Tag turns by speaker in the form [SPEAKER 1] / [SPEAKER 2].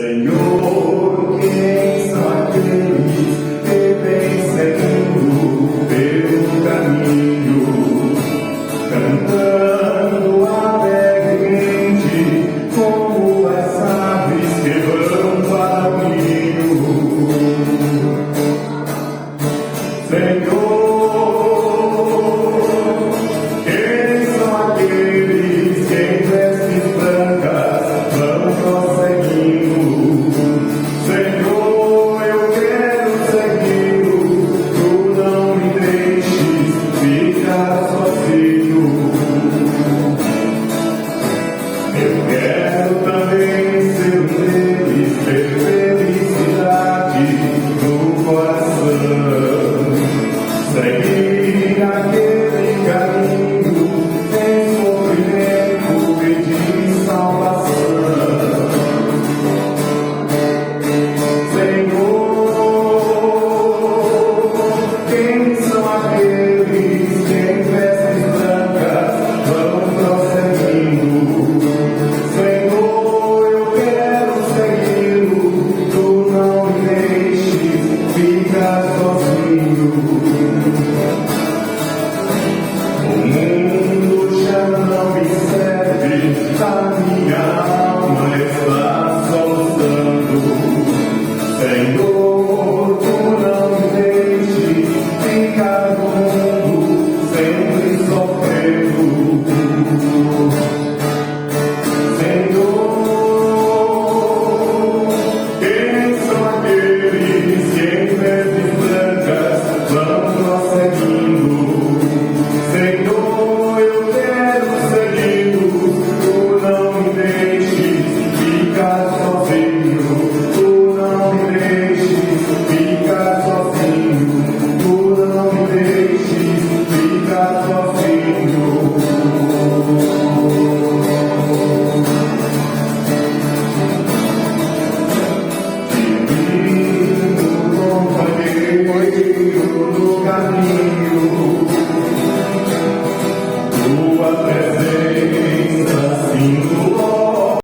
[SPEAKER 1] Senhor, quem são aqueles que vêm seguindo pelo caminho, cantando alegremente, como as aves que vão para o ninho? Senhor, quem são aqueles que em vestes brancas vão prosseguindo? Senhor, eu quero segui-lo, tu não me deixes ficar sozinho. Eu quero também ser um deles, ter felicidade no coração, seguir aquele caminho sem sofrimento e de salvação. Quem são aqueles que em vestes brancas vão prosseguindo? Senhor, eu quero segui-lo, tu não me deixes ficar sozinho. O mundo já não me serve, a minha alma está soluçando. Senhor, tu não me deixes ficar no mundo sempre sofrendo. Senhor, quem são aqueles que em vestes brancas vão prosseguindo? Senhor, eu quero segui-lo, tu não me deixes ficar sozinho. Tu não me deixes ficar sozinho. Tu não me deixes ficar sozinho. Divino companheiro do caminho.